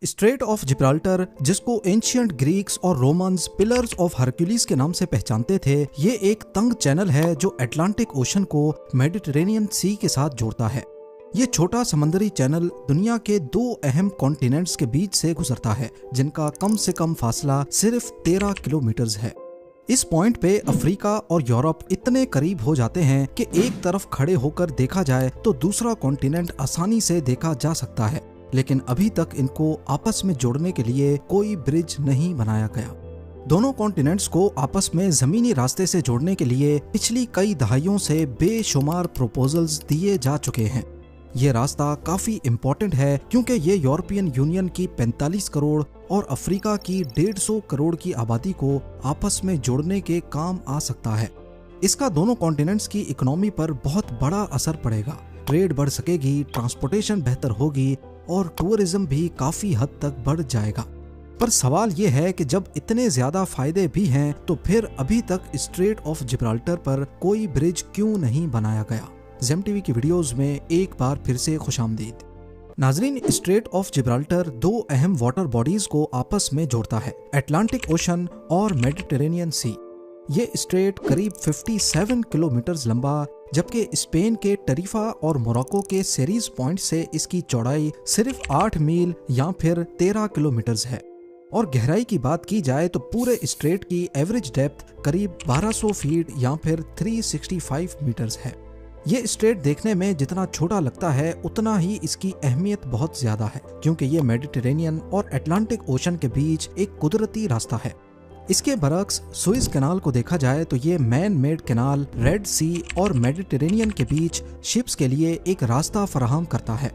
Straight of Gibraltar, जिसको ancient Greeks और Romans pillars of Hercules के नाम से पहचानते थे, ये एक तंग चैनल है जो अटलांटिक ओशन को मेडिटेरेनियन सी के साथ जोड़ता है। ये छोटा समंदरी चैनल दुनिया के दो अहम कॉन्टिनेंट्स के बीच से गुजरता है, जिनका कम से कम फासला सिर्फ 13 किलोमीटर है। इस पॉइंट पे अफ्रीका और यूरोप इतने करीब हो जाते हैं कि एक तरफ खड़े होकर देखा जाए तो दूसरा कॉन्टिनेंट आसानी से देखा जा सकता है, लेकिन अभी तक इनको आपस में जोड़ने के लिए कोई ब्रिज नहीं बनाया गया। दोनों कॉन्टिनेंट्स को आपस में जमीनी रास्ते से जोड़ने के लिए पिछली कई दहाइयों से बेशुमार प्रपोजल्स दिए जा चुके हैं। ये रास्ता काफी इम्पोर्टेंट है क्योंकि ये यूरोपियन यूनियन की 45 करोड़ और अफ्रीका की 150 करोड़ की आबादी को आपस में जोड़ने के काम आ सकता है। इसका दोनों कॉन्टिनेंट्स की इकोनॉमी पर बहुत बड़ा असर पड़ेगा। ट्रेड बढ़ सकेगी, ट्रांसपोर्टेशन बेहतर होगी और टूरिज्म भी काफी हद तक बढ़ जाएगा। पर सवाल ये है कि जब इतने ज्यादा फायदे भी हैं तो फिर अभी तक स्ट्रेट ऑफ जिब्राल्टर पर कोई ब्रिज क्यों नहीं बनाया गया। जेम टीवी की वीडियोस में एक बार फिर से खुशामदीद। नाजरीन, स्ट्रेट ऑफ जिब्राल्टर दो अहम वाटर बॉडीज को आपस में जोड़ता है, अटलांटिक ओशन और मेडिटेरेनियन सी। ये स्ट्रेट करीब 57 किलोमीटर लंबा, जबकि स्पेन के टरीफा और मोरक्को के सेरीज पॉइंट से इसकी चौड़ाई सिर्फ 8 मील या फिर 13 किलोमीटर है। और गहराई की बात की जाए तो पूरे स्ट्रेट की एवरेज डेप्थ करीब 1200 फीट या फिर 365 मीटर्स है। ये स्ट्रेट देखने में जितना छोटा लगता है उतना ही इसकी अहमियत बहुत ज्यादा है, क्योंकि ये मेडिटेरेनियन और अटलांटिक ओशन के बीच एक कुदरती रास्ता है। इसके बरक्स सुइज कैनाल को देखा जाए तो ये मैन मेड कैनाल रेड सी और मेडिटेरेनियन के बीच शिप्स के लिए एक रास्ता फराहम करता है।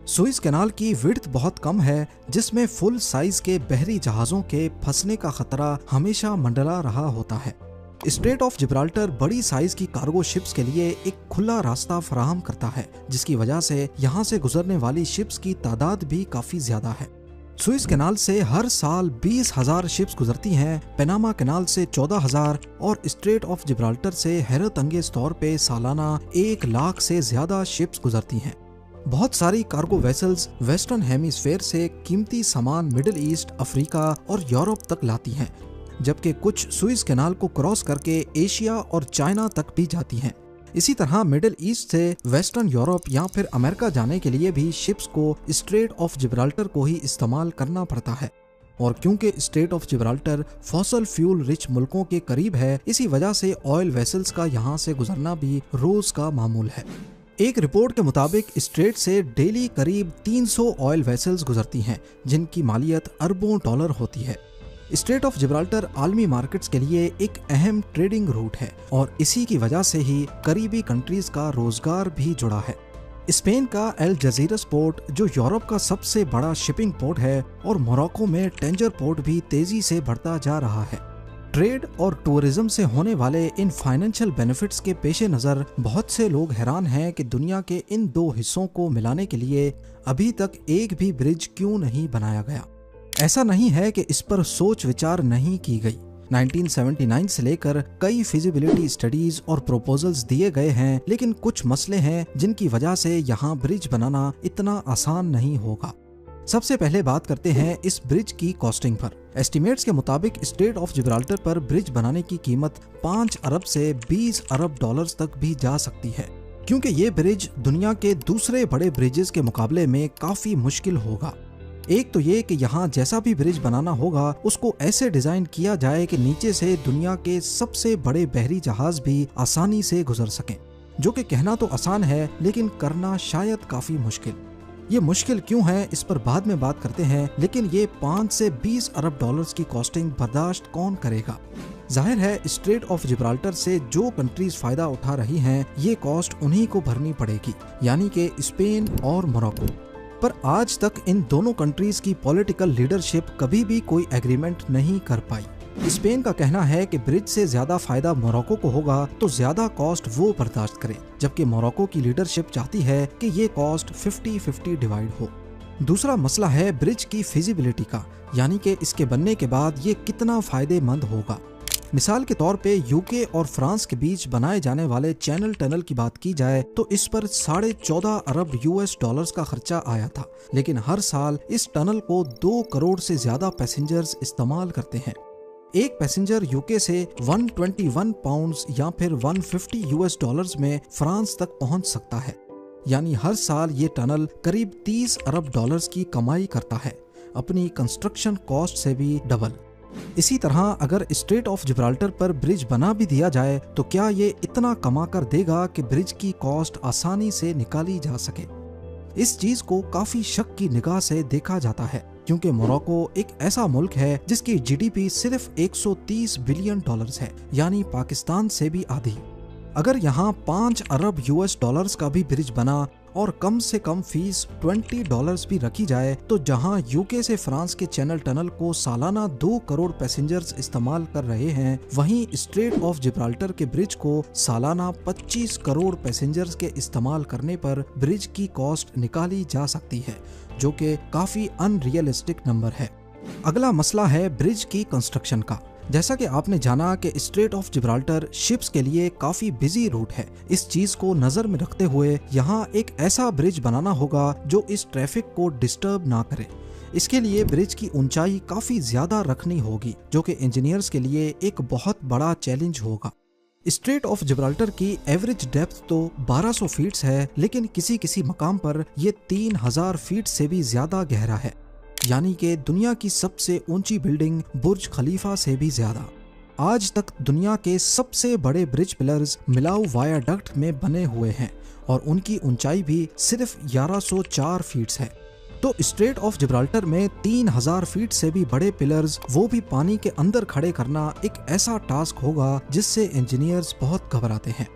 सुइज कैनाल की विड्थ बहुत कम है, जिसमें फुल साइज के बहरी जहाजों के फंसने का खतरा हमेशा मंडरा रहा होता है। स्ट्रेट ऑफ जिब्राल्टर बड़ी साइज की कार्गो शिप्स के लिए एक खुला रास्ता फराहम करता है, जिसकी वजह से यहाँ से गुजरने वाली शिप्स की तादाद भी काफी ज्यादा है। सुइज कैनाल से हर साल 20,000 शिप्स गुजरती हैं, पनामा कैनाल से 14,000 और स्ट्रेट ऑफ जिब्राल्टर से हैरत अंगेज तौर पे सालाना 1 लाख से ज्यादा शिप्स गुजरती हैं। बहुत सारी कार्गो वेसल्स वेस्टर्न हेमिस्फेयर से कीमती सामान मिडिल ईस्ट, अफ्रीका और यूरोप तक लाती हैं, जबकि कुछ सुइज कैनाल को क्रॉस करके एशिया और चाइना तक भी जाती हैं। इसी तरह मिडिल ईस्ट से वेस्टर्न यूरोप या फिर अमेरिका जाने के लिए भी शिप्स को स्ट्रेट ऑफ जिब्राल्टर को ही इस्तेमाल करना पड़ता है। और क्योंकि straight of Gibraltar fossil fuel rich मुल्कों के करीब है, इसी वजह से ऑयल वेसल्स का यहाँ से गुजरना भी रोज का मामूल है। एक रिपोर्ट के मुताबिक स्ट्रेट से डेली करीब 300 ऑयल वेसल्स गुजरती हैं, जिनकी मालियत अरबों डॉलर होती है। स्ट्रेट ऑफ जिब्राल्टर आलमी मार्केट्स के लिए एक अहम ट्रेडिंग रूट है और इसी की वजह से ही करीबी कंट्रीज का रोजगार भी जुड़ा है। स्पेन का एल जजीरस पोर्ट, जो यूरोप का सबसे बड़ा शिपिंग पोर्ट है, और मोरक्को में टेंजर पोर्ट भी तेजी से बढ़ता जा रहा है। ट्रेड और टूरिज्म से होने वाले इन फाइनेंशियल बेनिफिट्स के पेश नज़र बहुत से लोग हैरान हैं कि दुनिया के इन दो हिस्सों को मिलाने के लिए अभी तक एक भी ब्रिज क्यों नहीं बनाया गया। ऐसा नहीं है कि इस पर सोच विचार नहीं की गई। 1979 से लेकर कई फिजिबिलिटी स्टडीज और प्रपोजल्स दिए गए हैं, लेकिन कुछ मसले हैं जिनकी वजह से यहाँ ब्रिज बनाना इतना आसान नहीं होगा। सबसे पहले बात करते हैं इस ब्रिज की कॉस्टिंग पर। एस्टिमेट्स के मुताबिक स्ट्रेट ऑफ जिब्राल्टर पर ब्रिज बनाने की कीमत 5 अरब से 20 अरब डॉलर्स तक भी जा सकती है, क्योंकि ये ब्रिज दुनिया के दूसरे बड़े ब्रिजेस के मुकाबले में काफी मुश्किल होगा। एक तो ये कि यहाँ जैसा भी ब्रिज बनाना होगा उसको ऐसे डिजाइन किया जाए कि नीचे से दुनिया के सबसे बड़े बहरी जहाज भी आसानी से गुजर सकें, जो कि कहना तो आसान है लेकिन करना शायद काफी मुश्किल। ये मुश्किल क्यों है इस पर बाद में बात करते हैं, लेकिन ये 5 से 20 अरब डॉलर्स की कॉस्टिंग बर्दाश्त कौन करेगा। जाहिर है स्ट्रेट ऑफ जिब्राल्टर से जो कंट्रीज फायदा उठा रही हैं, ये कॉस्ट उन्हीं को भरनी पड़ेगी, यानी कि स्पेन और मोरक्को। पर आज तक इन दोनों कंट्रीज की पॉलिटिकल लीडरशिप कभी भी कोई एग्रीमेंट नहीं कर पाई। स्पेन का कहना है कि ब्रिज से ज्यादा फायदा मोरक्को को होगा तो ज्यादा कॉस्ट वो बर्दाश्त करे, जबकि मोरक्को की लीडरशिप चाहती है कि ये कॉस्ट 50-50 डिवाइड हो। दूसरा मसला है ब्रिज की फिजिबिलिटी का, यानी कि इसके बनने के बाद ये कितना फायदेमंद होगा। मिसाल के तौर पे यूके और फ्रांस के बीच बनाए जाने वाले चैनल टनल की बात की जाए तो इस पर 14.5 अरब यूएस डॉलर्स का खर्चा आया था, लेकिन हर साल इस टनल को 2 करोड़ से ज्यादा पैसेंजर्स इस्तेमाल करते हैं। एक पैसेंजर यूके से 121 पाउंड्स या फिर 150 यूएस डॉलर्स में फ्रांस तक पहुंच सकता है। यानी हर साल ये टनल करीब 30 अरब डॉलर्स की कमाई करता है, अपनी कंस्ट्रक्शन कॉस्ट से भी डबल। इसी तरह अगर स्ट्रेट ऑफ जिब्राल्टर पर ब्रिज बना भी दिया जाए तो क्या ये इतना कमा कर देगा कि ब्रिज की कॉस्ट आसानी से निकाली जा सके? इस चीज को काफी शक की निगाह से देखा जाता है, क्योंकि मोरक्को एक ऐसा मुल्क है जिसकी जीडीपी सिर्फ 130 बिलियन डॉलर्स है, यानी पाकिस्तान से भी आधी। अगर यहाँ 5 अरब यूएस डॉलर्स का भी ब्रिज बना और कम से कम फीस $20 भी रखी जाए तो जहां यूके से फ्रांस के चैनल टनल को सालाना 2 करोड़ पैसेंजर्स इस्तेमाल कर रहे हैं, वहीं स्ट्रेट ऑफ जिब्राल्टर के ब्रिज को सालाना 25 करोड़ पैसेंजर्स के इस्तेमाल करने पर ब्रिज की कॉस्ट निकाली जा सकती है, जो कि काफी अनरियलिस्टिक नंबर है। अगला मसला है ब्रिज की कंस्ट्रक्शन का। जैसा कि आपने जाना कि स्ट्रेट ऑफ जिब्राल्टर शिप्स के लिए काफी बिजी रूट है। इस चीज को नजर में रखते हुए यहाँ एक ऐसा ब्रिज बनाना होगा जो इस ट्रैफिक को डिस्टर्ब ना करे। इसके लिए ब्रिज की ऊंचाई काफी ज्यादा रखनी होगी, जो कि इंजीनियर्स के लिए एक बहुत बड़ा चैलेंज होगा। स्ट्रेट ऑफ जिब्राल्टर की एवरेज डेप्थ तो 1200 फीट है, लेकिन किसी किसी मकाम पर ये 3000 फीट से भी ज्यादा गहरा है, यानी कि दुनिया की सबसे ऊंची बिल्डिंग बुर्ज खलीफा से भी ज्यादा। आज तक दुनिया के सबसे बड़े ब्रिज पिलर्स मिलाऊ वायाडक्ट में बने हुए हैं और उनकी ऊंचाई भी सिर्फ 1104 फीट है। तो स्ट्रेट ऑफ जिब्राल्टर में 3000 फीट से भी बड़े पिलर्स, वो भी पानी के अंदर खड़े करना एक ऐसा टास्क होगा जिससे इंजीनियर्स बहुत घबराते हैं।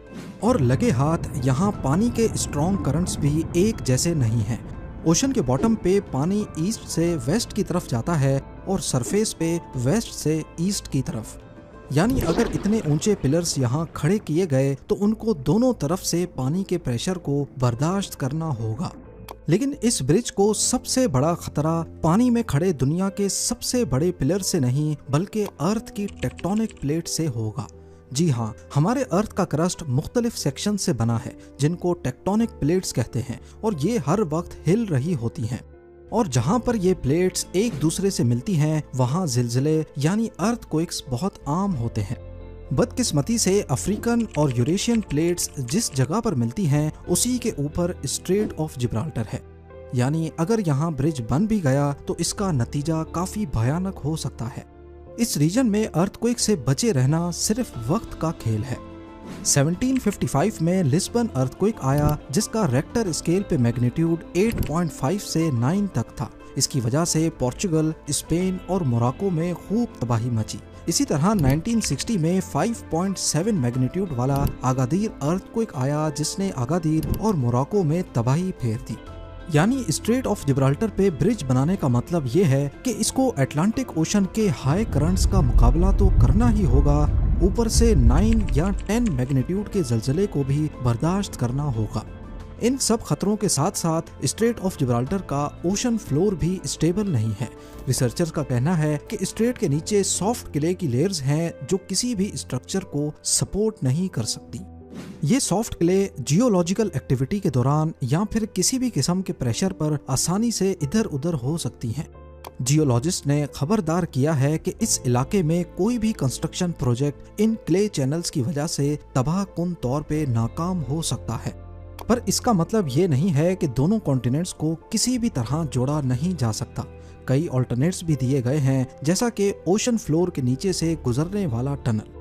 और लगे हाथ यहाँ पानी के स्ट्रॉन्ग करंट्स भी एक जैसे नहीं हैं। ओशन के बॉटम पे पानी ईस्ट से वेस्ट की तरफ जाता है और सरफेस पे वेस्ट से ईस्ट की तरफ। यानी अगर इतने ऊंचे पिलर्स यहाँ खड़े किए गए तो उनको दोनों तरफ से पानी के प्रेशर को बर्दाश्त करना होगा। लेकिन इस ब्रिज को सबसे बड़ा खतरा पानी में खड़े दुनिया के सबसे बड़े पिलर से नहीं, बल्कि अर्थ की टेक्टोनिक प्लेट से होगा। जी हाँ, हमारे अर्थ का क्रस्ट मुख्तलिफ सेक्शन से बना है जिनको टेक्टोनिक प्लेट्स कहते हैं, और ये हर वक्त हिल रही होती हैं। और जहाँ पर ये प्लेट्स एक दूसरे से मिलती हैं वहाँ जिलजिले यानी अर्थक्वेक्स बहुत आम होते हैं। बदकिस्मती से अफ्रीकन और यूरेशियन प्लेट्स जिस जगह पर मिलती हैं उसी के ऊपर स्ट्रेट ऑफ जिब्राल्टर है। यानी अगर यहाँ ब्रिज बन भी गया तो इसका नतीजा काफी भयानक हो सकता है। इस रीजन में अर्थक्वेक से बचे रहना सिर्फ वक्त का खेल है। 1755 में लिस्बन अर्थक्वेक आया जिसका रेक्टर स्केल पे मैग्नीट्यूड 8.5 से 9 तक था। इसकी वजह से पोर्चुगल, स्पेन और मोरक्को में खूब तबाही मची। इसी तरह 1960 में 5.7 मैग्नीट्यूड वाला अगादीर अर्थक्वेक आया जिसने अगादीर और मोरक्को में तबाही फेर दी। यानी स्ट्रेट ऑफ जिब्राल्टर पे ब्रिज बनाने का मतलब ये है कि इसको अटलांटिक ओशन के हाई करंट्स का मुकाबला तो करना ही होगा, ऊपर से 9 या 10 मैग्नीट्यूड के जलजले को भी बर्दाश्त करना होगा। इन सब खतरों के साथ साथ स्ट्रेट ऑफ जिब्राल्टर का ओशन फ्लोर भी स्टेबल नहीं है। रिसर्चर्स का कहना है कि स्ट्रेट के नीचे सॉफ्ट क्ले की लेयर्स हैं जो किसी भी स्ट्रक्चर को सपोर्ट नहीं कर सकती। ये सॉफ्ट क्ले जियोलॉजिकल एक्टिविटी के दौरान या फिर किसी भी किस्म के प्रेशर पर आसानी से इधर उधर हो सकती हैं। जियोलॉजिस्ट ने खबरदार किया है कि इस इलाके में कोई भी construction project in clay channels की वजह से तबाहकुन तौर पे नाकाम हो सकता है। पर इसका मतलब ये नहीं है कि दोनों कॉन्टिनेंट्स को किसी भी तरह जोड़ा नहीं जा सकता। कई ऑल्टरनेट्स भी दिए गए हैं, जैसा कि ओशन फ्लोर के नीचे से गुजरने वाला टनल,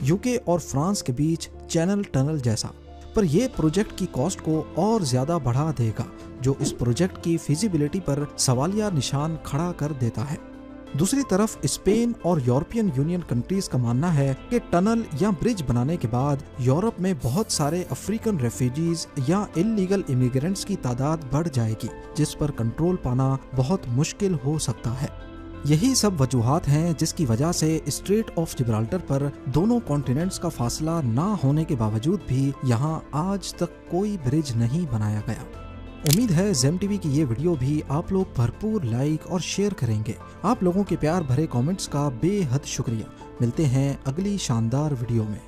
यूके और फ्रांस के बीच चैनल टनल जैसा। पर यह प्रोजेक्ट की कॉस्ट को और ज्यादा बढ़ा देगा, जो इस प्रोजेक्ट की फिजिबिलिटी पर सवालिया निशान खड़ा कर देता है। दूसरी तरफ स्पेन और यूरोपियन यूनियन कंट्रीज का मानना है कि टनल या ब्रिज बनाने के बाद यूरोप में बहुत सारे अफ्रीकन रेफ्यूजीज या इल्लीगल इमिग्रेंट्स की तादाद बढ़ जाएगी, जिस पर कंट्रोल पाना बहुत मुश्किल हो सकता है। यही सब वजूहात हैं जिसकी वजह से स्ट्रेट ऑफ जिब्राल्टर पर दोनों कॉन्टिनेंट्स का फासला ना होने के बावजूद भी यहाँ आज तक कोई ब्रिज नहीं बनाया गया। उम्मीद है जेम टीवी की ये वीडियो भी आप लोग भरपूर लाइक और शेयर करेंगे। आप लोगों के प्यार भरे कमेंट्स का बेहद शुक्रिया। मिलते हैं अगली शानदार वीडियो में।